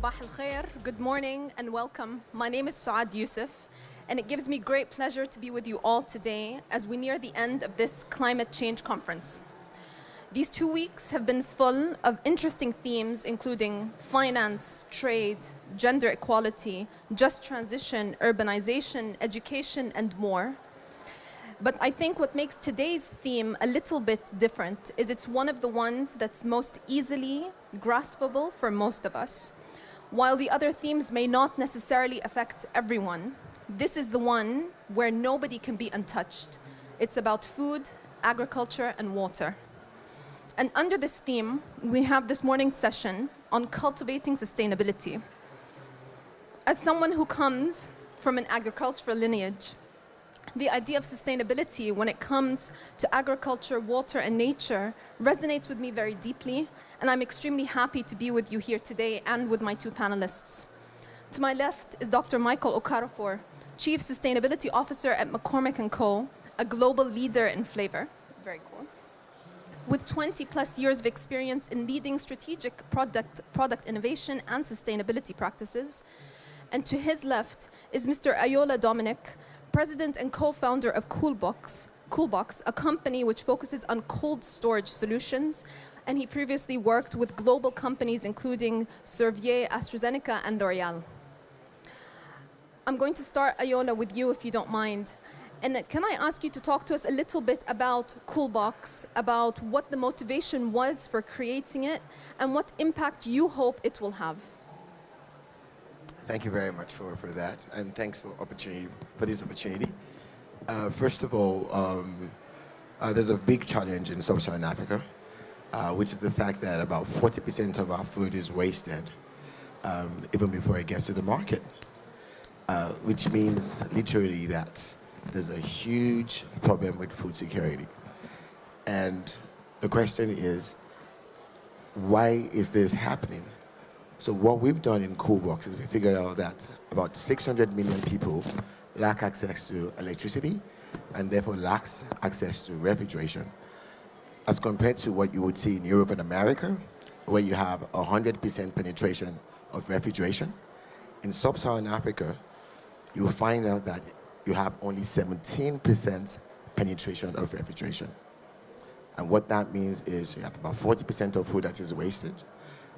Sabah al-Khair, good morning and welcome. My name is Suad Yusuf, and it gives me great pleasure to be with you all today as we near the end of this climate change conference. These 2 weeks have been full of interesting themes, including finance, trade, gender equality, just transition, urbanization, education, and more. But I think what makes today's theme a little bit different is it's one of the ones that's most easily graspable for most of us. While the other themes may not necessarily affect everyone, this is the one where nobody can be untouched. It's about food, agriculture, and water. And under this theme, we have this morning's session on cultivating sustainability. As someone who comes from an agricultural lineage, the idea of sustainability when it comes to agriculture, water, and nature resonates with me very deeply, and I'm extremely happy to be with you here today and with my two panelists. To my left is Dr. Michael Okafor, Chief Sustainability Officer at McCormick & Co., a global leader in flavor. Very cool. With 20+ years of experience in leading strategic product innovation and sustainability practices. And to his left is Mr. Ayola Dominic, President and co-founder of Coolbox, a company which focuses on cold storage solutions, and he previously worked with global companies including Servier, AstraZeneca, and L'Oreal. I'm going to start, Ayola, with you if you don't mind. And can I ask you to talk to us a little bit about Coolbox, about what the motivation was for creating it, and what impact you hope it will have? Thank you very much for that, and thanks for this opportunity. First of all, there's a big challenge in sub-Saharan Africa, which is the fact that about 40% of our food is wasted, even before it gets to the market, which means literally that there's a huge problem with food security. And the question is, why is this happening? So what we've done in Coolbox is we figured out that about 600 million people lack access to electricity and therefore lack access to refrigeration, as compared to what you would see in Europe and America, where you have 100% penetration of refrigeration. In sub-Saharan Africa, you will find out that you have only 17% penetration of refrigeration. And what that means is you have about 40% of food that is wasted,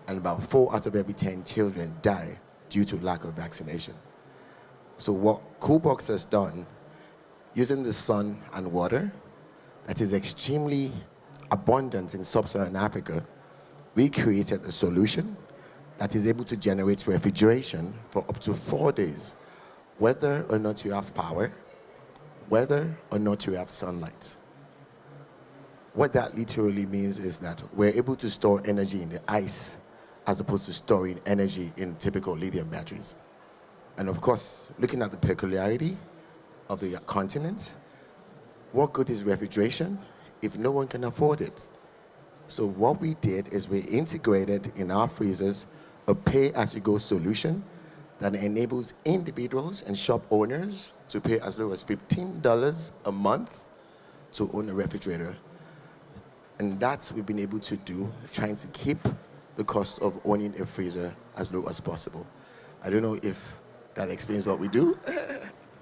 and about 4 out of every 10 children die due to lack of vaccination. So what Coolbox has done, using the sun and water that is extremely abundant in sub-Saharan Africa, we created a solution that is able to generate refrigeration for up to 4 days, whether or not you have power, whether or not you have sunlight. What that literally means is that we're able to store energy in the ice as opposed to storing energy in typical lithium batteries. And of course, looking at the peculiarity of the continent, what good is refrigeration if no one can afford it? So what we did is we integrated in our freezers a pay-as-you-go solution that enables individuals and shop owners to pay as low as $15 a month to own a refrigerator. And that's what we've been able to do, trying to keep the cost of owning a freezer as low as possible. I don't know if that explains what we do.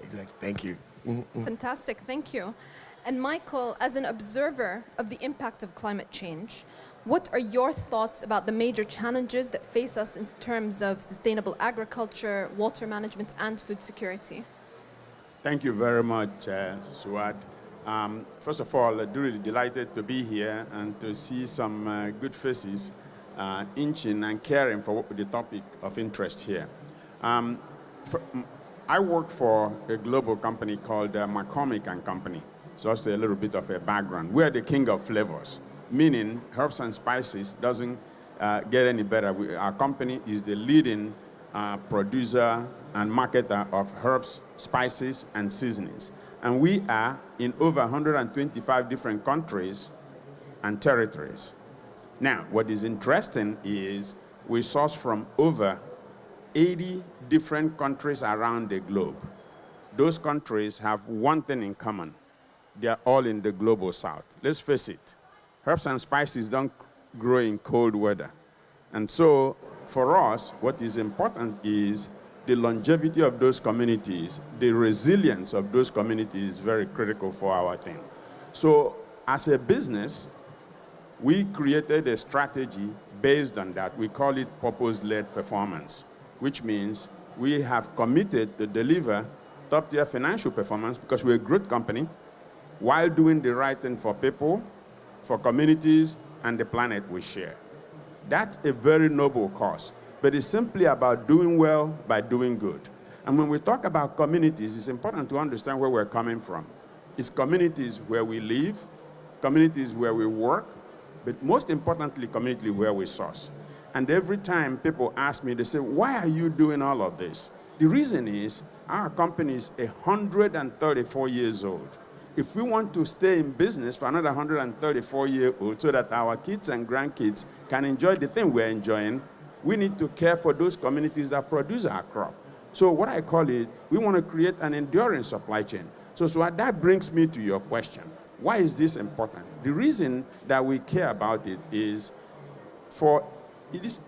Exactly, thank you. Fantastic, thank you. And Michael, as an observer of the impact of climate change, what are your thoughts about the major challenges that face us in terms of sustainable agriculture, water management, and food security? Thank you very much, Suad. First of all, I'm really delighted to be here and to see some good faces inching and caring for the topic of interest here. I work for a global company called McCormick & Company. So that's a little bit of a background. We're the king of flavors, meaning herbs and spices doesn't get any better. Our company is the leading producer and marketer of herbs, spices, and seasonings. And we are in over 125 different countries and territories. Now, what is interesting is we source from over 80 different countries around the globe. Those countries have one thing in common. They are all in the global south. Let's face it, herbs and spices don't grow in cold weather. And so for us, what is important is the longevity of those communities, the resilience of those communities is very critical for our thing. So as a business, we created a strategy based on that. We call it purpose-led performance, which means we have committed to deliver top-tier financial performance because we're a growth company while doing the right thing for people, for communities, and the planet we share. That's a very noble cause, but it's simply about doing well by doing good. And when we talk about communities, it's important to understand where we're coming from. It's communities where we live, communities where we work, but most importantly, community where we source. And every time people ask me, they say, why are you doing all of this? The reason is our company is 134 years old. If we want to stay in business for another 134 years old so that our kids and grandkids can enjoy the thing we're enjoying, we need to care for those communities that produce our crop. So what I call it, we want to create an enduring supply chain. So that brings me to your question. Why is this important? The reason that we care about it is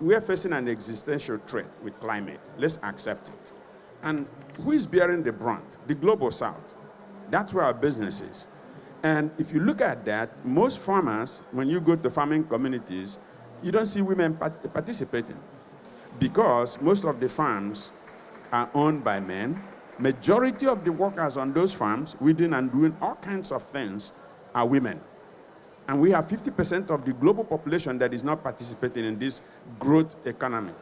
we are facing an existential threat with climate. Let's accept it. And who is bearing the brunt? The global south. That's where our business is. And if you look at that, most farmers, when you go to farming communities, you don't see women participating because most of the farms are owned by men. Majority of the workers on those farms, weeding and doing all kinds of things, are women. And we have 50% of the global population that is not participating in this growth economy.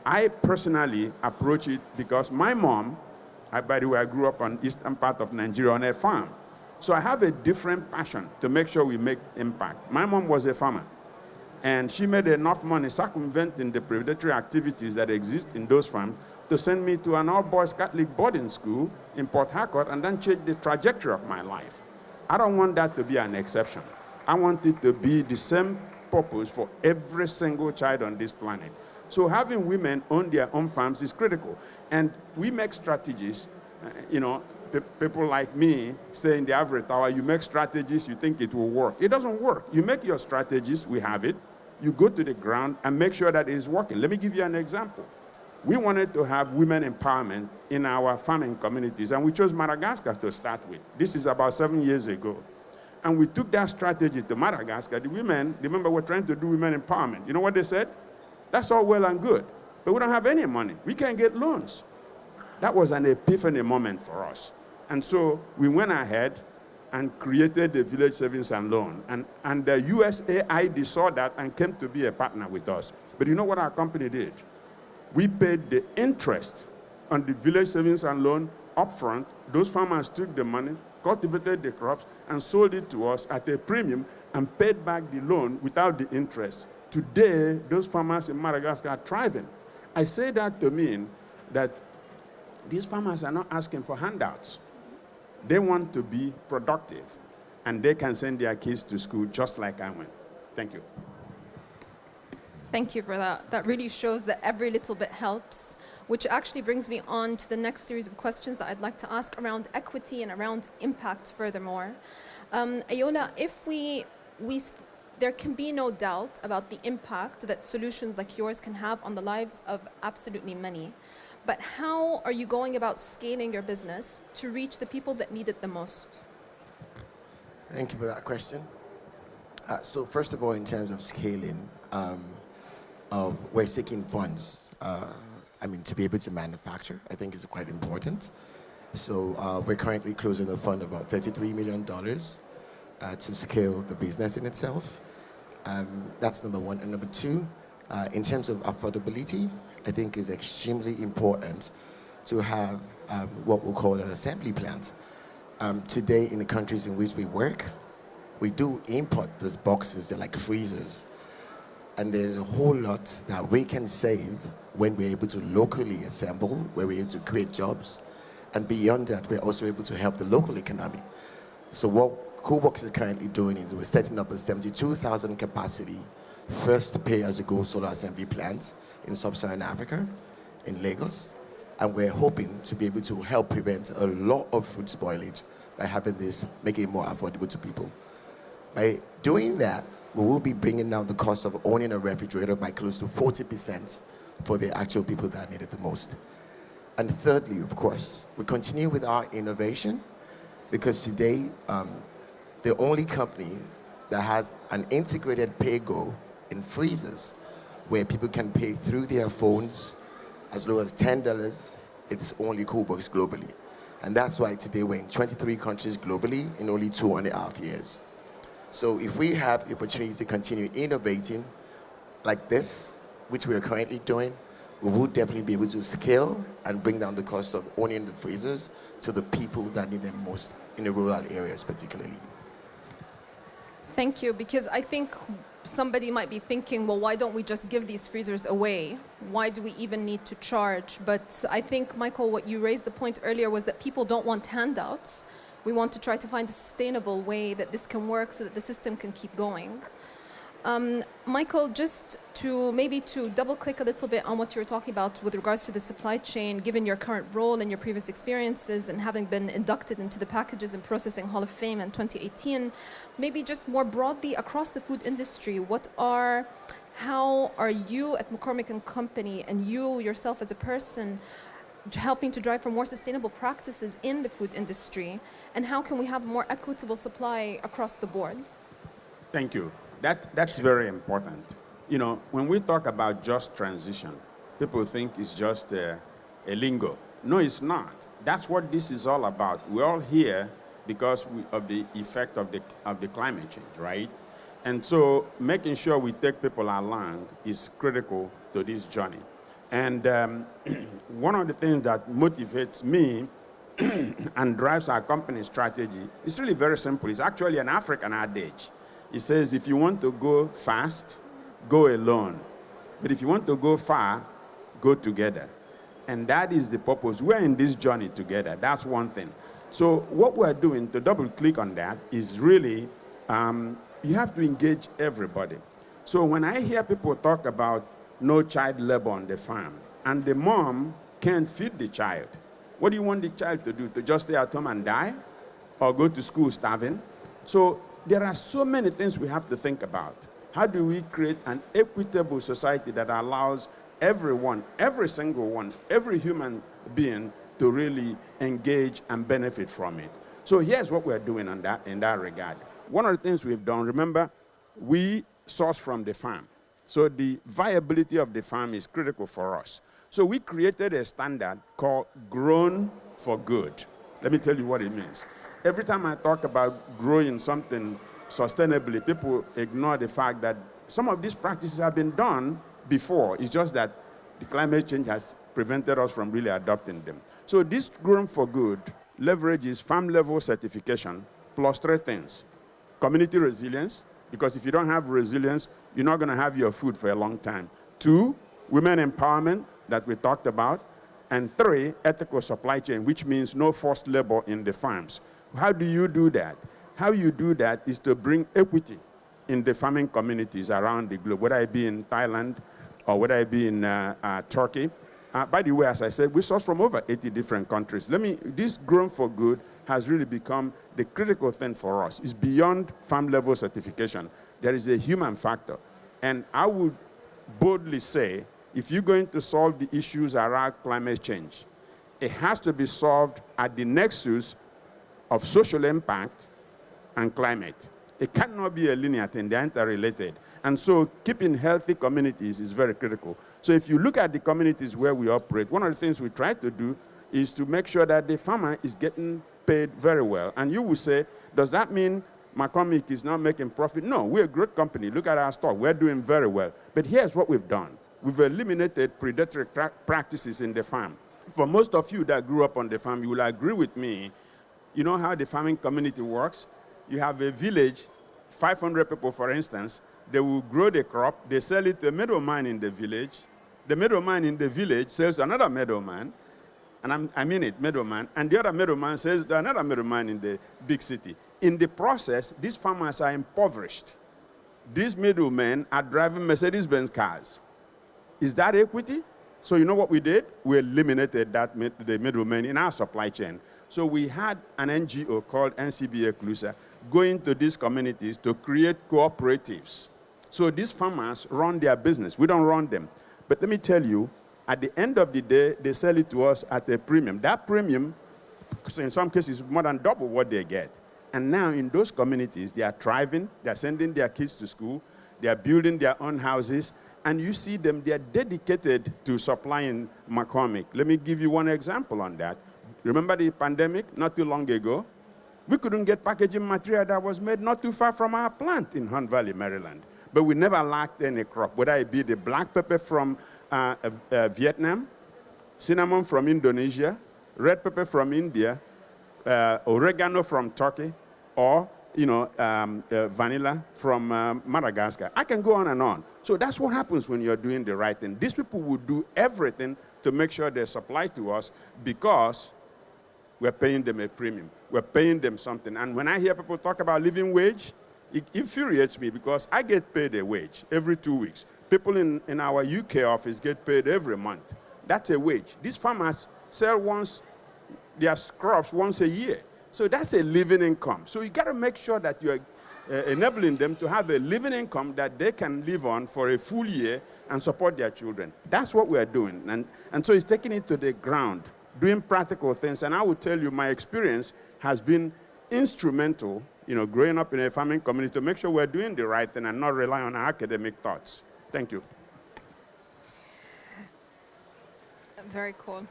I personally approach it because my mom, by the way, I grew up on eastern part of Nigeria on a farm. So I have a different passion to make sure we make impact. My mom was a farmer, and she made enough money circumventing the predatory activities that exist in those farms to send me to an all-boys Catholic boarding school in Port Harcourt and then change the trajectory of my life. I don't want that to be an exception. I want it to be the same purpose for every single child on this planet. So having women own their own farms is critical. And we make strategies, people like me stay in the average tower, you make strategies, you think it will work. It doesn't work. You make your strategies, we have it, you go to the ground and make sure that it is working. Let me give you an example. We wanted to have women empowerment in our farming communities, and we chose Madagascar to start with. This is about 7 years ago. And we took that strategy to Madagascar. The women, remember, we're trying to do women empowerment. You know what they said? That's all well and good, but we don't have any money. We can't get loans. That was an epiphany moment for us. And so we went ahead and created the Village Savings and Loan. And the USAID saw that and came to be a partner with us. But you know what our company did? We paid the interest on the Village Savings and Loan upfront. Those farmers took the money, cultivated the crops, and sold it to us at a premium and paid back the loan without the interest. Today, those farmers in Madagascar are thriving. I say that to mean that these farmers are not asking for handouts. They want to be productive, and they can send their kids to school just like I went. Thank you. Thank you for that. That really shows that every little bit helps, which actually brings me on to the next series of questions that I'd like to ask around equity and around impact furthermore. Ayona, there can be no doubt about the impact that solutions like yours can have on the lives of absolutely many. But how are you going about scaling your business to reach the people that need it the most? Thank you for that question. So first of all, in terms of scaling, we're seeking funds. To be able to manufacture, I think is quite important. So we're currently closing a fund of about $33 million to scale the business in itself. That's number one. And number two, in terms of affordability, I think is extremely important to have what we'll call an assembly plant. Today, in the countries in which we work, we do import these boxes, they're like freezers. And there's a whole lot that we can save when we're able to locally assemble, where we're able to create jobs. And beyond that, we're also able to help the local economy. So what CoolBox is currently doing is we're setting up a 72,000 capacity first pay-as-you-go solar assembly plant in sub-Saharan Africa, in Lagos. And we're hoping to be able to help prevent a lot of food spoilage by having this, making it more affordable to people. By doing that, we will be bringing down the cost of owning a refrigerator by close to 40% for the actual people that need it the most. And thirdly, of course, we continue with our innovation, because today, the only company that has an integrated pay-go in freezers where people can pay through their phones as low as $10, it's only Coolbox globally. And that's why today we're in 23 countries globally in only 2.5 years. So if we have the opportunity to continue innovating like this, which we are currently doing, we will definitely be able to scale and bring down the cost of owning the freezers to the people that need them most in the rural areas particularly. Thank you, because I think somebody might be thinking, well, why don't we just give these freezers away? Why do we even need to charge? But I think, Michael, what you raised the point earlier was that people don't want handouts. We want to try to find a sustainable way that this can work so that the system can keep going. Michael, just to double click a little bit on what you were talking about with regards to the supply chain, given your current role and your previous experiences and having been inducted into the Packages and Processing Hall of Fame in 2018, maybe just more broadly across the food industry, how are you at McCormick & Company and you yourself as a person helping to drive for more sustainable practices in the food industry, and how can we have more equitable supply across the board? Thank you. That's very important. You know, when we talk about just transition, people think it's just a lingo. No, it's not. That's what this is all about. We're all here because of the effect of the climate change, right? And so making sure we take people along is critical to this journey. And one of the things that motivates me and drives our company strategy is really very simple. It's actually an African adage. It says, if you want to go fast, go alone. But if you want to go far, go together. And that is the purpose. We're in this journey together. That's one thing. So what we're doing, to double click on that, is really, you have to engage everybody. So when I hear people talk about no child labor on the farm, and the mom can't feed the child, what do you want the child to do? To just stay at home and die? Or go to school starving? So there are so many things we have to think about. How do we create an equitable society that allows everyone, every single one, every human being to really engage and benefit from it? So here's what we're doing in that regard. One of the things we've done, remember, we source from the farm. So the viability of the farm is critical for us. So we created a standard called Grown for Good. Let me tell you what it means. Every time I talk about growing something sustainably, people ignore the fact that some of these practices have been done before. It's just that the climate change has prevented us from really adopting them. So this Grown for Good leverages farm-level certification plus three things. Community resilience, because if you don't have resilience, you're not going to have your food for a long time. 2, women empowerment that we talked about. And 3, ethical supply chain, which means no forced labor in the farms. How do you do that? How you do that is to bring equity in the farming communities around the globe, whether it be in Thailand or whether it be in Turkey. By the way, as I said, we source from over 80 different countries. This Grown for Good has really become the critical thing for us. It's beyond farm-level certification. There is a human factor. And I would boldly say, if you're going to solve the issues around climate change, it has to be solved at the nexus of social impact and climate. It cannot be a linear thing, they're interrelated. And so keeping healthy communities is very critical. So if you look at the communities where we operate, one of the things we try to do is to make sure that the farmer is getting paid very well. And you will say, does that mean McCormick is not making profit? No, we're a great company. Look at our stock, we're doing very well. But here's what we've done. We've eliminated predatory practices in the farm. For most of you that grew up on the farm, you will agree with me. You know how the farming community works? You have a village, 500 people, for instance. They will grow the crop. They sell it to a middleman in the village. The middleman in the village sells to another middleman. And I mean it, middleman. And the other middleman sells to another middleman in the big city. In the process, these farmers are impoverished. These middlemen are driving Mercedes-Benz cars. Is that equity? So you know what we did? We eliminated the middleman in our supply chain. So we had an NGO called NCBA Clusa go into these communities to create cooperatives. So these farmers run their business. We don't run them. But let me tell you, at the end of the day, they sell it to us at a premium. That premium, so in some cases, more than double what they get. And now in those communities, they are thriving. They are sending their kids to school. They are building their own houses. And you see them, they are dedicated to supplying McCormick. Let me give you one example on that. Remember the pandemic not too long ago? We couldn't get packaging material that was made not too far from our plant in Hunt Valley, Maryland. But we never lacked any crop, whether it be the black pepper from Vietnam, cinnamon from Indonesia, red pepper from India, oregano from Turkey, or vanilla from Madagascar. I can go on and on. So that's what happens when you're doing the right thing. These people will do everything to make sure they supply to us because we're paying them a premium. We're paying them something. And when I hear people talk about living wage, it infuriates me because I get paid a wage every 2 weeks. People in our UK office get paid every month. That's a wage. These farmers sell their crops once a year. So that's a living income. So you got to make sure that you're enabling them to have a living income that they can live on for a full year and support their children. That's what we're doing. And so it's taking it to the ground, doing practical things. And I will tell you, my experience has been instrumental, growing up in a farming community to make sure we're doing the right thing and not rely on our academic thoughts. Thank you. Very cool.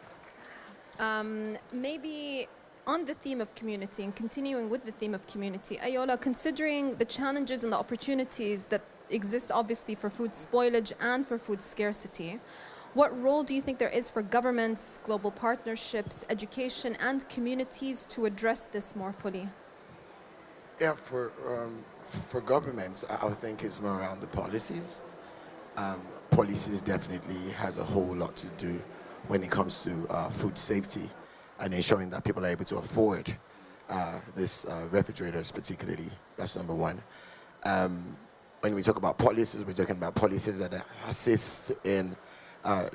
Maybe on the theme of community and continuing with the theme of community, Ayola, considering the challenges and the opportunities that exist obviously for food spoilage and for food scarcity, what role do you think there is for governments, global partnerships, education, and communities to address this more fully? Yeah, for governments, I would think it's more around the policies. Policies definitely has a whole lot to do when it comes to food safety and ensuring that people are able to afford this refrigerators particularly. That's number one. When we talk about policies, we're talking about policies that assist in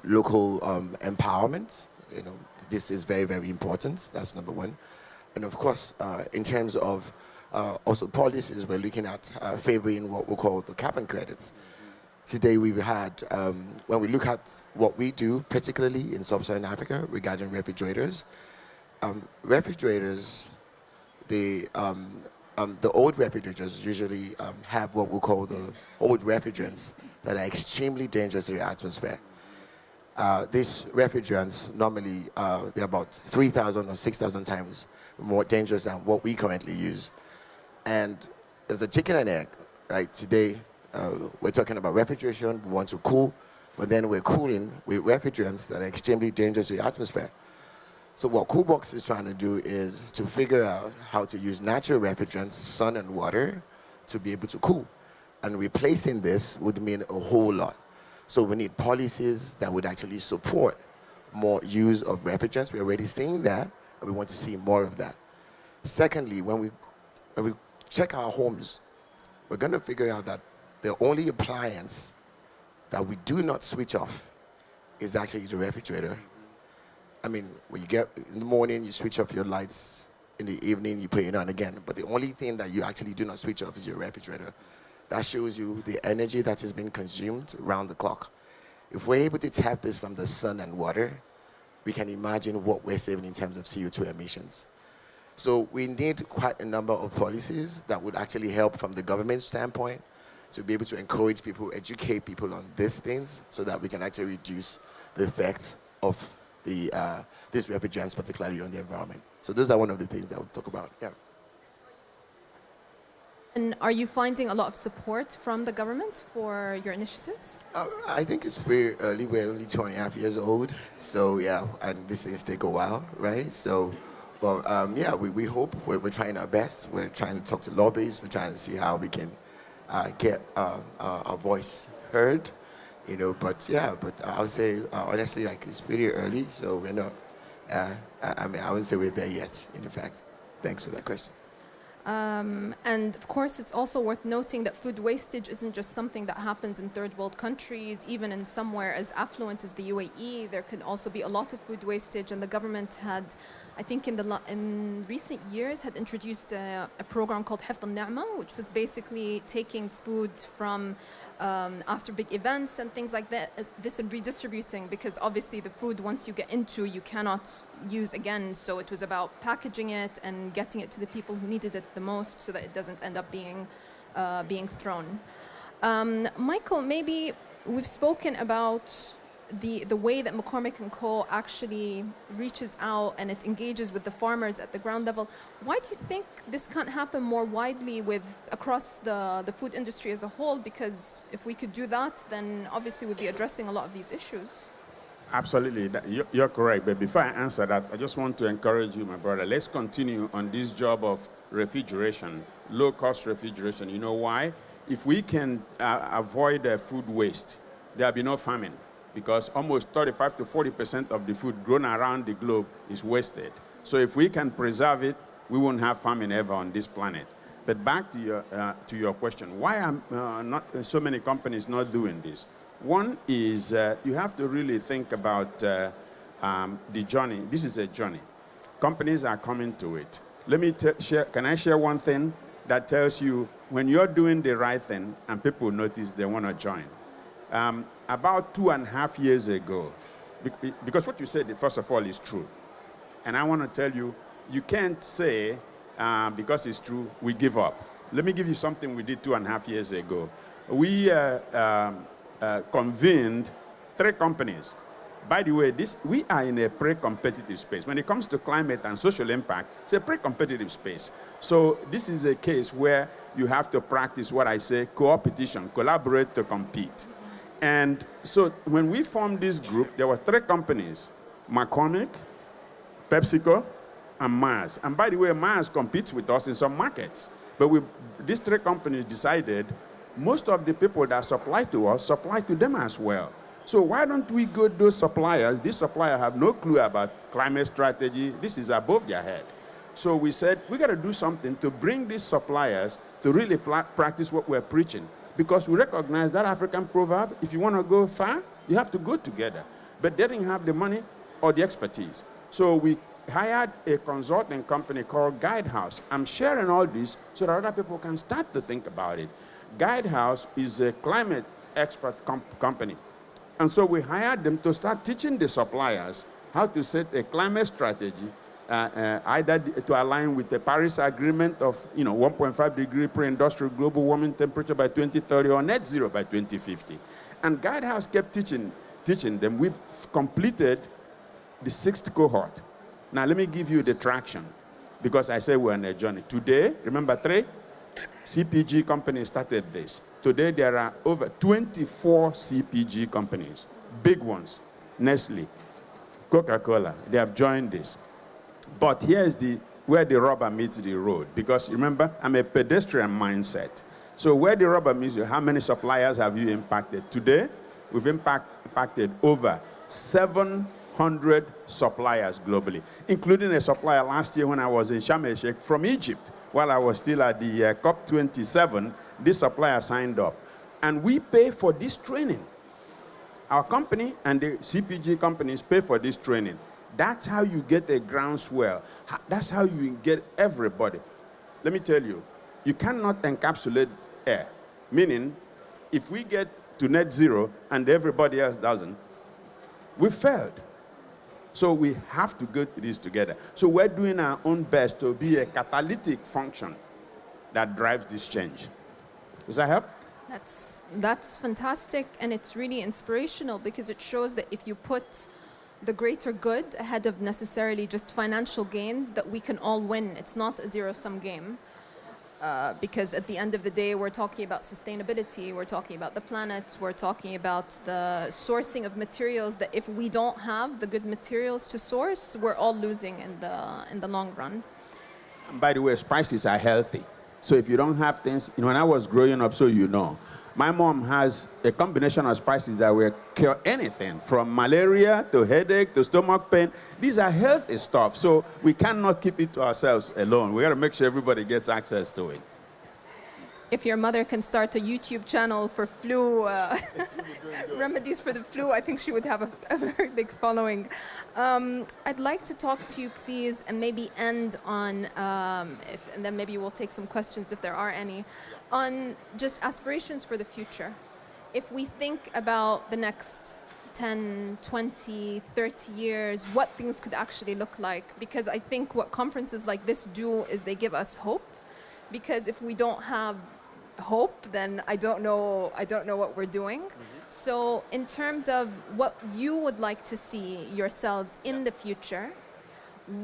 local empowerment. This is very, very important. That's number one. And of course, in terms of also policies, we're looking at favoring what we call the carbon credits. Today we've had, when we look at what we do, particularly in sub-Saharan Africa regarding refrigerators, the old refrigerators usually have what we call the old refrigerants that are extremely dangerous to the atmosphere. These refrigerants normally, they're about 3,000 or 6,000 times more dangerous than what we currently use. And there's a chicken and egg, right? Today, we're talking about refrigeration, we want to cool, but then we're cooling with refrigerants that are extremely dangerous to the atmosphere. So what Coolbox is trying to do is to figure out how to use natural refrigerants, sun and water, to be able to cool. And replacing this would mean a whole lot. So we need policies that would actually support more use of refrigerants. We're already seeing that, and we want to see more of that. Secondly, when we check our homes, we're going to figure out that the only appliance that we do not switch off is actually the refrigerator. I mean, when you get in the morning, you switch off your lights. In the evening, you put it on again. But the only thing that you actually do not switch off is your refrigerator. That shows you the energy that is being consumed around the clock. If we're able to tap this from the sun and water, we can imagine what we're saving in terms of CO2 emissions. So we need quite a number of policies that would actually help from the government standpoint to be able to encourage people, educate people on these things so that we can actually reduce the effects of these refrigerants, particularly on the environment. So those are one of the things that we'll talk about. Yeah. And are you finding a lot of support from the government for your initiatives? I think it's very early. We're only 2.5 years old. So yeah, and these things take a while, right? So, but yeah, we hope. We're trying our best. We're trying to talk to lobbies. We're trying to see how we can get our voice heard. But yeah, but I would say honestly, like it's pretty early, so we're not. I wouldn't say we're there yet. In fact, thanks for that question. And of course, it's also worth noting that food wastage isn't just something that happens in third world countries. Even in somewhere as affluent as the UAE, there can also be a lot of food wastage. And the government had I think in recent years had introduced a program called Hifd al-Ni'ma, which was basically taking food from after big events and things like that, this and redistributing, because obviously the food, once you get into, you cannot use again. So it was about packaging it and getting it to the people who needed it the most so that it doesn't end up being thrown. Michael, maybe we've spoken about the way that McCormick & Co. actually reaches out and it engages with the farmers at the ground level. Why do you think this can't happen more widely across the food industry as a whole? Because if we could do that, then obviously we'd be addressing a lot of these issues. Absolutely, you're correct. But before I answer that, I just want to encourage you, my brother. Let's continue on this job of refrigeration, low-cost refrigeration. You know why? If we can avoid food waste, there'll be no famine, because almost 35 to 40% of the food grown around the globe is wasted. So if we can preserve it, we won't have famine ever on this planet. But back to your question, why are not so many companies not doing this? One is you have to really think about the journey. This is a journey. Companies are coming to it. Let me can I share one thing that tells you when you're doing the right thing and people notice, they want to join? About 2.5 years ago, because what you said, first of all, is true. And I want to tell you, you can't say, because it's true, we give up. Let me give you something we did 2.5 years ago. We convened 3 companies. By the way, we are in a pre-competitive space. When it comes to climate and social impact, it's a pre-competitive space. So this is a case where you have to practice what I say, co-opetition, collaborate to compete. And so when we formed this group, there were 3 companies, McCormick, PepsiCo, and Mars. And by the way, Mars competes with us in some markets. But these 3 companies decided most of the people that supply to us supply to them as well. So why don't we go to those suppliers? These suppliers have no clue about climate strategy. This is above their head. So we said, we got to do something to bring these suppliers to really practice what we're preaching. Because we recognize that African proverb, if you want to go far, you have to go together. But they didn't have the money or the expertise. So we hired a consulting company called Guidehouse. I'm sharing all this so that other people can start to think about it. Guidehouse is a climate expert company. And so we hired them to start teaching the suppliers how to set a climate strategy, either to align with the Paris Agreement of 1.5 degree pre-industrial global warming temperature by 2030 or net zero by 2050. And Guidehouse kept teaching them. We've completed the 6th cohort. Now let me give you the traction, because I say we're on a journey. Today, remember 3 CPG companies started this. Today there are over 24 CPG companies, big ones, Nestle, Coca-Cola, they have joined this. But here's where the rubber meets the road, because remember, I'm a pedestrian mindset. So where the rubber meets the road, how many suppliers have you impacted? Today, we've impacted over 700 suppliers globally, including a supplier last year when I was in Sharm el-Sheikh from Egypt. While I was still at the COP27, this supplier signed up. And we pay for this training. Our company and the CPG companies pay for this training. That's how you get a groundswell. That's how you get everybody. Let me tell you, you cannot encapsulate air. Meaning, if we get to net zero and everybody else doesn't, we failed. So we have to go to this together. So we're doing our own best to be a catalytic function that drives this change. Does that help? That's fantastic, and it's really inspirational, because it shows that if you put the greater good ahead of necessarily just financial gains, that we can all win. It's not a zero-sum game. Because at the end of the day, we're talking about sustainability, we're talking about the planet, we're talking about the sourcing of materials, that if we don't have the good materials to source, we're all losing in the long run. And by the way, spices are healthy. So if you don't have things, when I was growing up, my mom has a combination of spices that will cure anything, from malaria to headache to stomach pain. These are healthy stuff, so we cannot keep it to ourselves alone. We got to make sure everybody gets access to it. If your mother can start a YouTube channel for flu remedies for the flu, I think she would have a very big following. I'd like to talk to you, please, and maybe end on, and then maybe we'll take some questions if there are any, on just aspirations for the future. If we think about the next 10, 20, 30 years, what things could actually look like. Because I think what conferences like this do is they give us hope. Because if we don't have hope, then I don't know what we're doing. So in terms of what you would like to see yourselves in the future,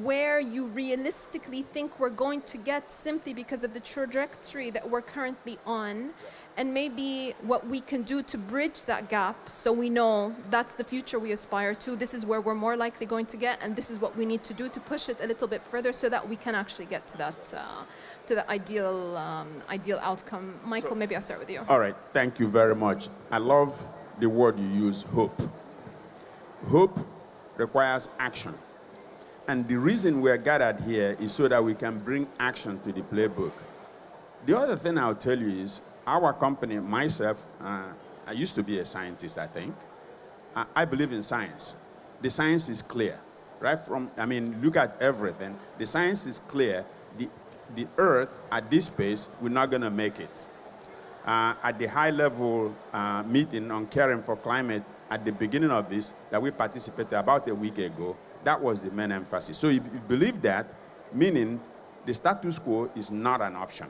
where you realistically think we're going to get simply because of the trajectory that we're currently on, and maybe what we can do to bridge that gap so we know that's the future we aspire to, this is where we're more likely going to get, and this is what we need to do to push it a little bit further so that we can actually get to that ideal outcome. Michael, maybe I'll start with you. All right, thank you very much. I love the word you use, hope. Hope requires action. And the reason we're gathered here is so that we can bring action to the playbook. The other thing I'll tell you is our company, myself, I used to be a scientist, I think. I believe in science. The science is clear, right? Look at everything. The science is clear. The Earth at this pace, we're not going to make it. At the high-level meeting on caring for climate at the beginning of this, that we participated about a week ago, that was the main emphasis. So if you believe that, meaning the status quo is not an option.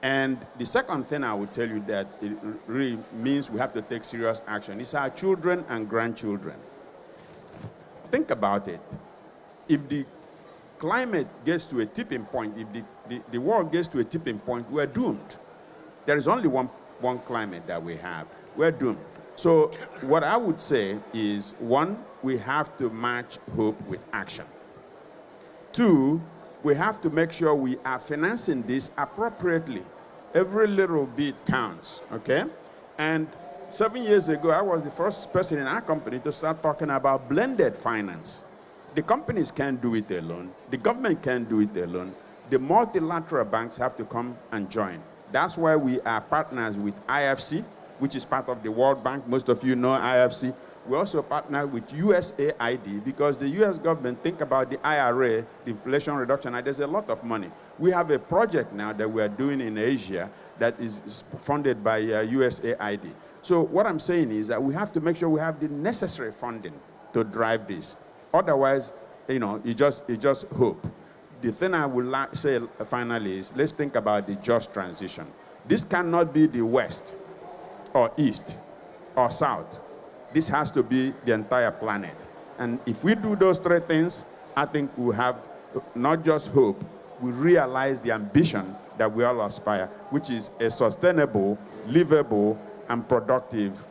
And the second thing I would tell you that it really means we have to take serious action is our children and grandchildren. Think about it. If the climate gets to a tipping point, if the world gets to a tipping point, we're doomed. There is only one climate that we have. We're doomed. So what I would say is, one, we have to match hope with action. Two, we have to make sure we are financing this appropriately. Every little bit counts, okay? And 7 years ago, I was the first person in our company to start talking about blended finance. The companies can't do it alone. The government can't do it alone. The multilateral banks have to come and join. That's why we are partners with IFC, which is part of the World Bank. Most of you know IFC. We also partner with USAID because the US government think about the IRA, the Inflation Reduction Act. There's a lot of money. We have a project now that we are doing in Asia that is funded by USAID. So what I'm saying is that we have to make sure we have the necessary funding to drive this. Otherwise, you just hope. The thing I would say finally is, let's think about the just transition. This cannot be the West or East or South. This has to be the entire planet. And if we do those three things, I think we have not just hope, we realize the ambition that we all aspire, which is a sustainable, livable, and productive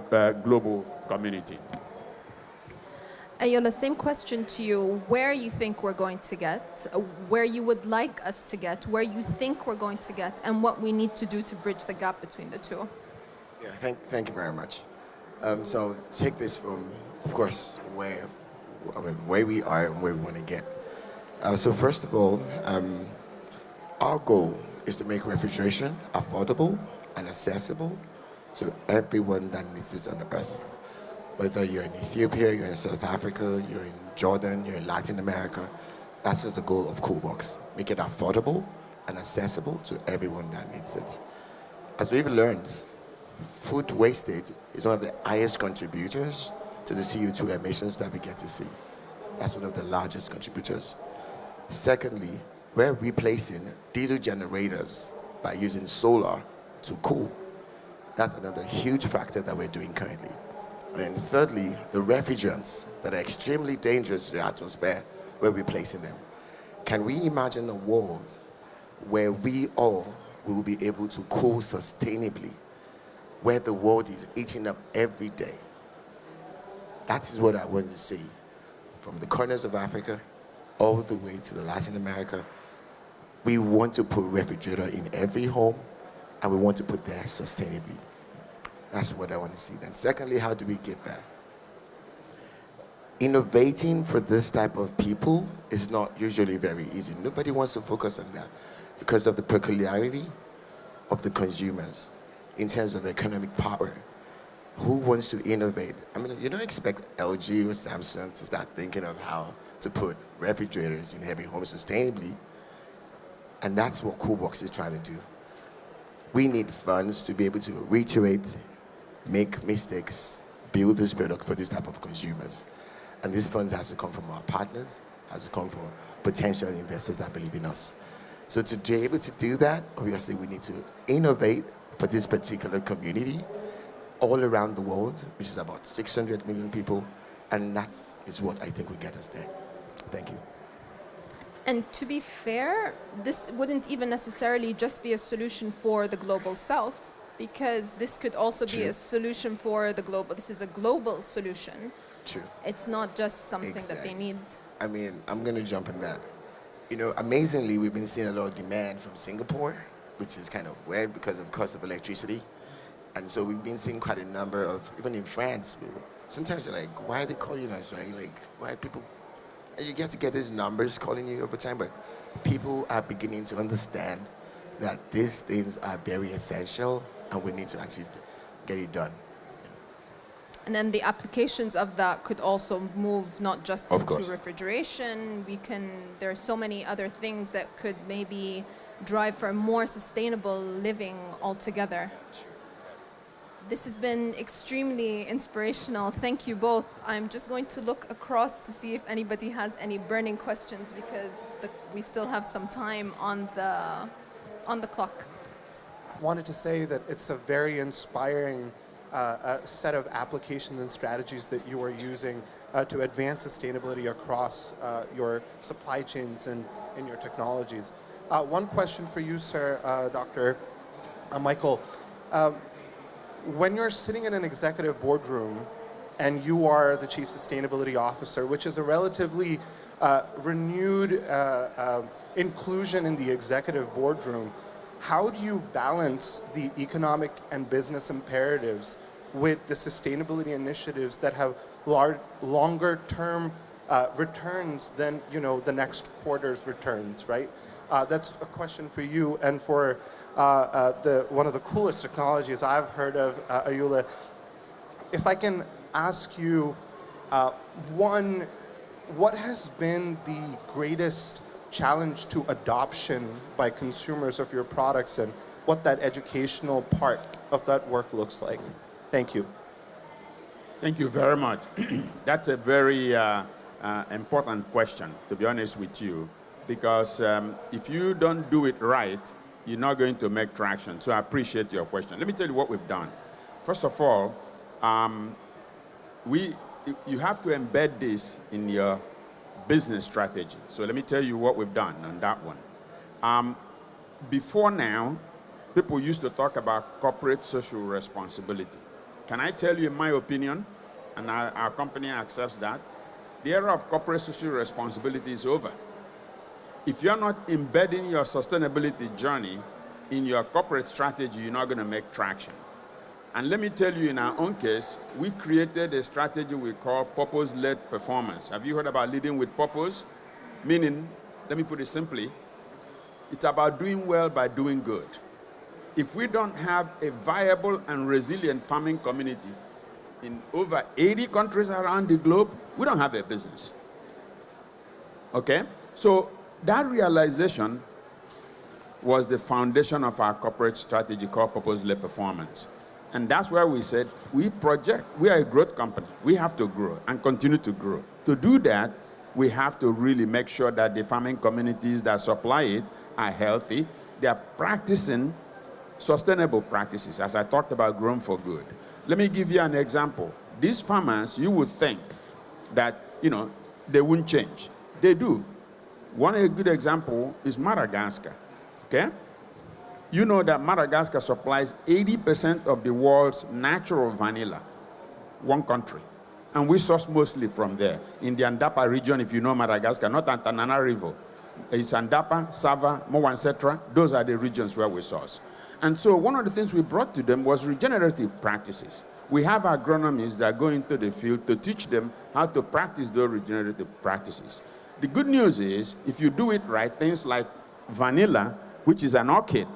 global community. Ayola, same question to you. Where you think we're going to get, where you would like us to get, where you think we're going to get, and what we need to do to bridge the gap between the two. Yeah, thank you very much. So take this from, of course, where we are and where we want to get. So first of all, our goal is to make refrigeration affordable and accessible to everyone that needs this on the earth. Whether you're in Ethiopia, you're in South Africa, you're in Jordan, you're in Latin America, that's just the goal of Coolbox. Make it affordable and accessible to everyone that needs it. As we've learned, food wastage is one of the highest contributors to the CO2 emissions that we get to see. That's one of the largest contributors. Secondly, we're replacing diesel generators by using solar to cool. That's another huge factor that we're doing currently. And then thirdly, the refrigerants that are extremely dangerous to the atmosphere, we're replacing them. Can we imagine a world where we all will be able to cool sustainably, where the world is eating up every day? That is what I want to see, from the corners of Africa all the way to the Latin America. We want to put refrigerator in every home, and we want to put that sustainably. That's what I want to see. Then secondly, how do we get there? Innovating for this type of people is not usually very easy. Nobody wants to focus on that because of the peculiarity of the consumers in terms of economic power. Who wants to innovate? I mean, you don't expect LG or Samsung to start thinking of how to put refrigerators in every home sustainably. And that's what Coolbox is trying to do. We need funds to be able to reiterate, make mistakes, build this product for this type of consumers. And these funds has to come from our partners, has to come from potential investors that believe in us. So to be able to do that, obviously we need to innovate for this particular community all around the world, which is about 600 million people, and that is what I think will get us there. Thank you. And to be fair, this wouldn't even necessarily just be a solution for the global south, because this could also be a solution for the global. This is a global solution. True. It's not just something that they need. I mean, I'm going to jump in that. You know, amazingly, we've been seeing a lot of demand from Singapore, which is kind of weird because of the cost of electricity. And so we've been seeing quite a number of, even in France, sometimes you're like, why are they calling us, right? Like, why are people, and you get to get these numbers calling you over time, but people are beginning to understand that these things are very essential and we need to actually get it done. And then the applications of that could also move not just into course. refrigeration. There are so many other things that could maybe drive for more sustainable living altogether. This has been extremely inspirational. Thank you both. I'm just going to look across to see if anybody has any burning questions, because we still have some time on the clock. I wanted to say that it's a very inspiring set of applications and strategies that you are using to advance sustainability across your supply chains and your technologies. One question for you, sir, Dr. Michael. When you're sitting in an executive boardroom and you are the chief sustainability officer, which is a relatively renewed inclusion in the executive boardroom, how do you balance the economic and business imperatives with the sustainability initiatives that have longer term returns than the next quarter's returns, right? That's a question for you and for one of the coolest technologies I've heard of, Ayula. If I can ask you, one, what has been the greatest challenge to adoption by consumers of your products and what that educational part of that work looks like? Thank you. Thank you very much. That's a very important question, to be honest with you, because if you don't do it right, you're not going to make traction. So I appreciate your question. Let me tell you what we've done. First of all, you have to embed this in your business strategy. So let me tell you what we've done on that one. Before now, people used to talk about corporate social responsibility. Can I tell you, in my opinion, and our company accepts that, the era of corporate social responsibility is over. If you're not embedding your sustainability journey in your corporate strategy, you're not going to make traction. And let me tell you, in our own case, we created a strategy we call purpose-led performance. Have you heard about leading with purpose? Meaning, let me put it simply, it's about doing well by doing good. If we don't have a viable and resilient farming community in over 80 countries around the globe, we don't have a business. Okay? So that realization was the foundation of our corporate strategy called purpose-led performance. And that's where we said, we are a growth company. We have to grow and continue to grow. To do that, we have to really make sure that the farming communities that supply it are healthy. They are practicing sustainable practices, as I talked about growing for good. Let me give you an example. These farmers, you would think that, they wouldn't change. They do. A good example is Madagascar, okay? You know that Madagascar supplies 80% of the world's natural vanilla, one country. And we source mostly from there. In the Andapa region, if you know Madagascar, not Antananarivo. It's Andapa, Sava, Moa, etc. Those are the regions where we source. And so one of the things we brought to them was regenerative practices. We have agronomists that go into the field to teach them how to practice those regenerative practices. The good news is, if you do it right, things like vanilla, which is an orchid,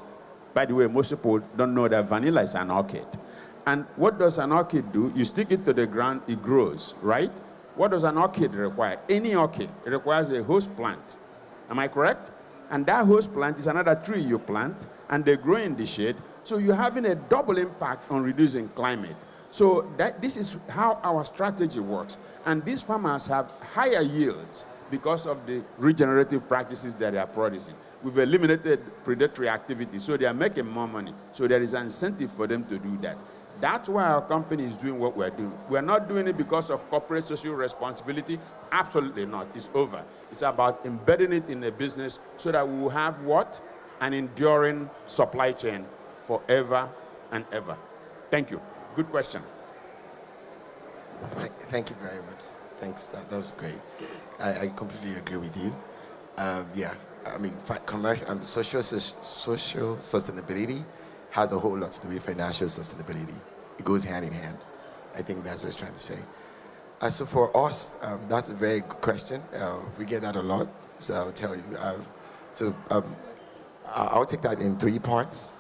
By the way, most people don't know that vanilla is an orchid. And what does an orchid do? You stick it to the ground, it grows, right? What does an orchid require? Any orchid, it requires a host plant. Am I correct? And that host plant is another tree you plant, and they grow in the shade. So you're having a double impact on reducing climate. So this is how our strategy works. And these farmers have higher yields because of the regenerative practices that they are producing. We've eliminated predatory activity, so they are making more money. So there is an incentive for them to do that. That's why our company is doing what we're doing. We're not doing it because of corporate social responsibility. Absolutely not. It's over. It's about embedding it in a business so that we will have what? An enduring supply chain forever and ever. Thank you. Good question. Thank you very much. Thanks. That was great. I completely agree with you. Yeah, I mean, commercial and social sustainability has a whole lot to do with financial sustainability. It goes hand in hand. I think that's what it's trying to say. So for us, that's a very good question. We get that a lot, so I'll tell you. I'll take that in 3 parts.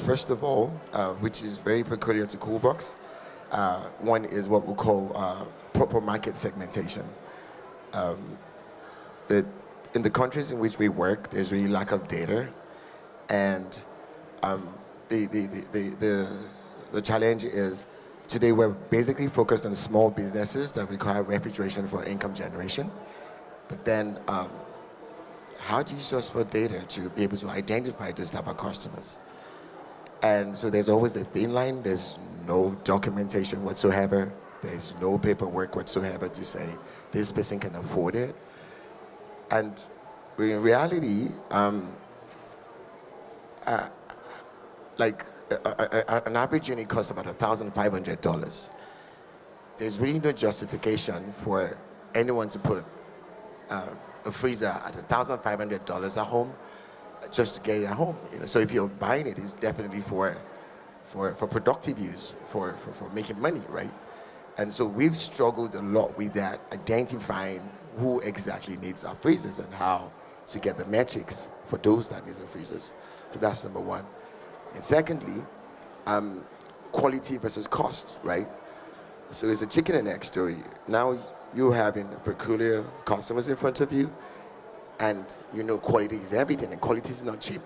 First of all, which is very peculiar to Coolbox, one is what we call proper market segmentation. In the countries in which we work, there's really lack of data, and the challenge is today we're basically focused on small businesses that require refrigeration for income generation. But then, how do you source for data to be able to identify those type of customers? And so there's always a thin line. There's no documentation whatsoever. There's no paperwork whatsoever to say this person can afford it. And in reality, an average unit costs about $1,500. There's really no justification for anyone to put a freezer at $1,500 at home just to get it at home. So if you're buying it, it's definitely for productive use, for making money, right? And so we've struggled a lot with that, identifying who exactly needs our freezers and how to get the metrics for those that need the freezers. So that's number one. And secondly, quality versus cost, right? So it's a chicken and egg story. Now you're having peculiar customers in front of you, and quality is everything, and quality is not cheap.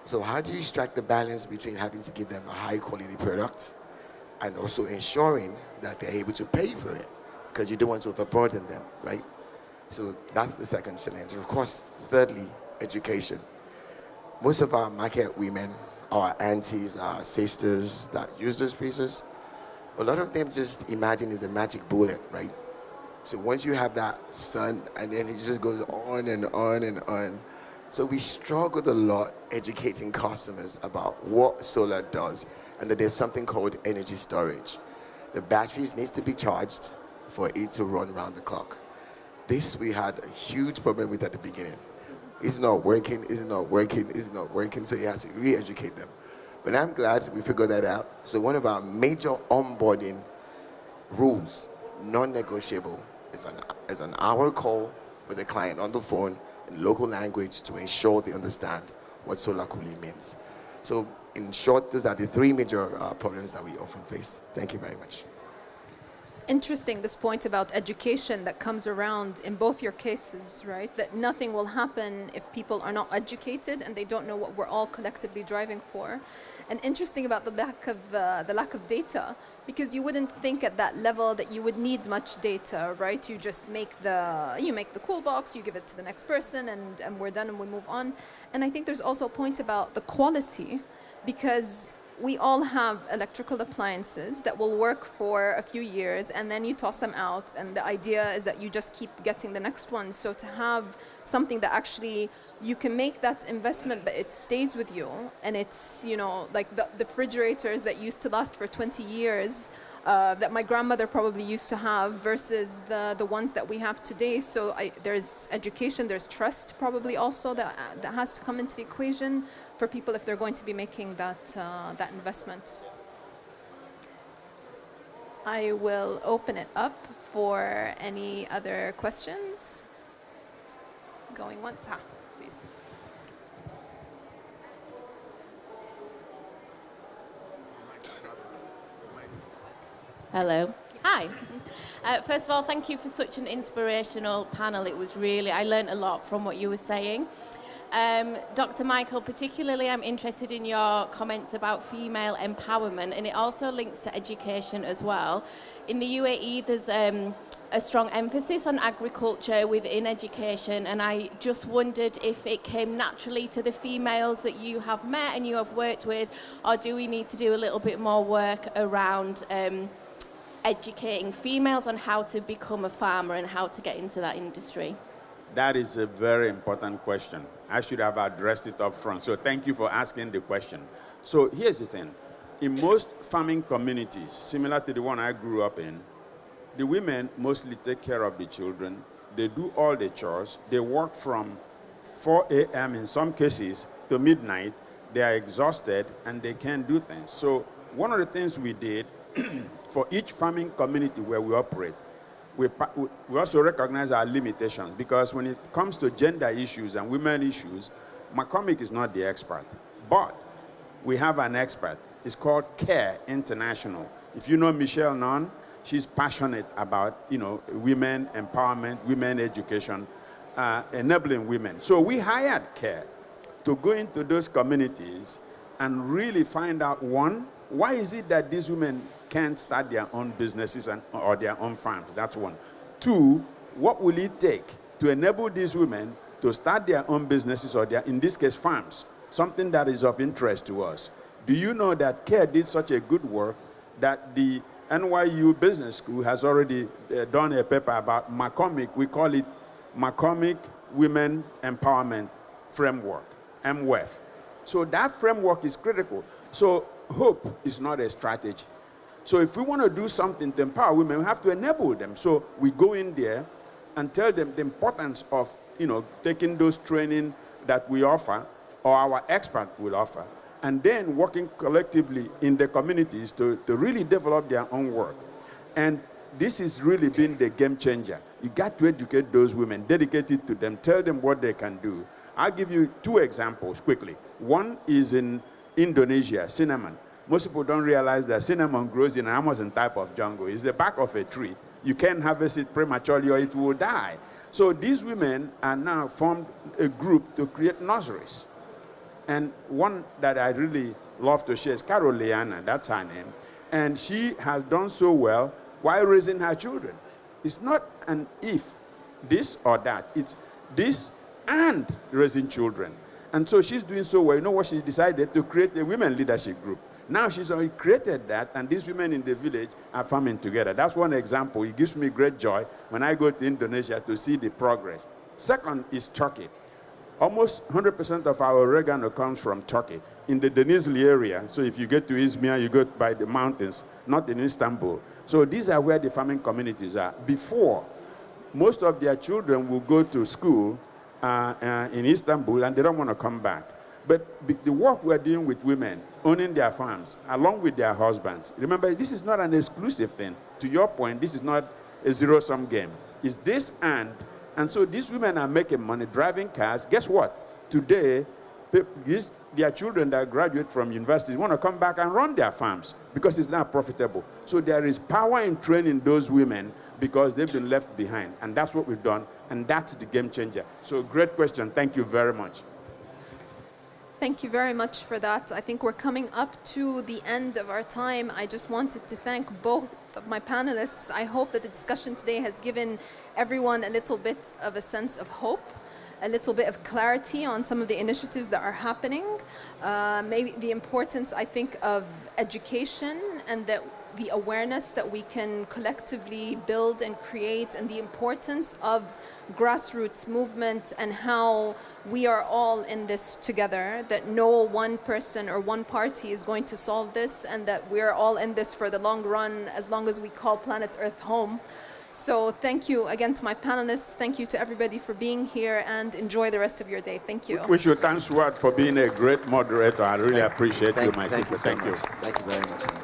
So how do you strike the balance between having to give them a high quality product and also ensuring that they're able to pay for it? Because you don't want to overburden them, right? So that's the second challenge. Of course, thirdly, education. Most of our market women, our aunties, our sisters that use those freezers, a lot of them just imagine it's a magic bullet, right? So once you have that sun, and then it just goes on and on and on. So we struggled a lot educating customers about what solar does, and that there's something called energy storage. The batteries need to be charged for it to run around the clock. This we had a huge problem with at the beginning. It's not working, it's not working, it's not working, so you have to re-educate them. But I'm glad we figured that out. So one of our major onboarding rules, non-negotiable, is an hour call with the client on the phone in local language to ensure they understand what solar cooling means. So in short, those are the 3 major problems that we often face. Thank you very much. It's interesting, this point about education that comes around in both your cases, right? That nothing will happen if people are not educated and they don't know what we're all collectively driving for. And interesting about the lack of data, because you wouldn't think at that level that you would need much data, right? You just make the cool box, you give it to the next person, and we're done and we move on. And I think there's also a point about the quality, because we all have electrical appliances that will work for a few years and then you toss them out, and the idea is that you just keep getting the next one. So to have something that actually you can make that investment but it stays with you, and it's like the refrigerators that used to last for 20 years that my grandmother probably used to have versus the ones that we have today. So there's education, there's trust probably also that has to come into the equation for people if they're going to be making that investment. I will open it up for any other questions. Going once, please. Hello. Hi. First of all, thank you for such an inspirational panel. It was really, I learned a lot from what you were saying. Dr. Michael, particularly I'm interested in your comments about female empowerment, and it also links to education as well. In the UAE, there's a strong emphasis on agriculture within education, and I just wondered if it came naturally to the females that you have met and you have worked with, or do we need to do a little bit more work around educating females on how to become a farmer and how to get into that industry? That is a very important question. I should have addressed it up front. So thank you for asking the question. So here's the thing. In most farming communities, similar to the one I grew up in, the women mostly take care of the children. They do all the chores. They work from 4 a.m. in some cases to midnight. They are exhausted and they can't do things. So one of the things we did for each farming community where we operate, we also recognize our limitations, because when it comes to gender issues and women issues, McCormick is not the expert. But we have an expert. It's called CARE International. If you know Michelle Nunn, she's passionate about, women empowerment, women education, enabling women. So we hired CARE to go into those communities and really find out, one, why is it that these women can't start their own businesses or their own farms? That's one. Two, what will it take to enable these women to start their own businesses or in this case, farms, something that is of interest to us? Do you know that CARE did such a good work that the NYU Business School has already done a paper about McCormick? We call it McCormick Women Empowerment Framework, MWEF. So that framework is critical. So hope is not a strategy. So if we want to do something to empower women, we have to enable them. So we go in there and tell them the importance of, taking those training that we offer or our expert will offer, and then working collectively in the communities to really develop their own work. And this has really been the game changer. You got to educate those women, dedicate it to them, tell them what they can do. I'll give you two examples quickly. One is in Indonesia, cinnamon. Most people don't realize that cinnamon grows in an Amazon type of jungle. It's the back of a tree. You can't harvest it prematurely or it will die. So these women are now formed a group to create nurseries. And one that I really love to share is Carol Leana, that's her name. And she has done so well while raising her children. It's not an if, this or that. It's this and raising children. And so she's doing so well. You know what she decided? To create a women leadership group. Now she's already created that, and these women in the village are farming together. That's one example. It gives me great joy when I go to Indonesia to see the progress. Second is Turkey. Almost 100% of our oregano comes from Turkey, in the Denizli area. So if you get to Izmir, you go by the mountains, not in Istanbul. So these are where the farming communities are. Before, most of their children will go to school in Istanbul, and they don't want to come back. But the work we're doing with women, owning their farms, along with their husbands, remember, this is not an exclusive thing. To your point, this is not a zero-sum game. It's this and so these women are making money, driving cars. Guess what? Today, their children that graduate from universities want to come back and run their farms because it's not profitable. So there is power in training those women because they've been left behind. And that's what we've done, and that's the game changer. So great question. Thank you very much. Thank you very much for that. I think we're coming up to the end of our time. I just wanted to thank both of my panelists. I hope that the discussion today has given everyone a little bit of a sense of hope, a little bit of clarity on some of the initiatives that are happening, maybe the importance, I think, of education and the awareness that we can collectively build and create, and the importance of grassroots movement and how we are all in this together, that no one person or one party is going to solve this, and that we're all in this for the long run as long as we call planet Earth home. So thank you again to my panelists. Thank you to everybody for being here, and enjoy the rest of your day. Thank you. We should thank Swart for being a great moderator. I really appreciate you, my sister. So Thank you. Thank you very much.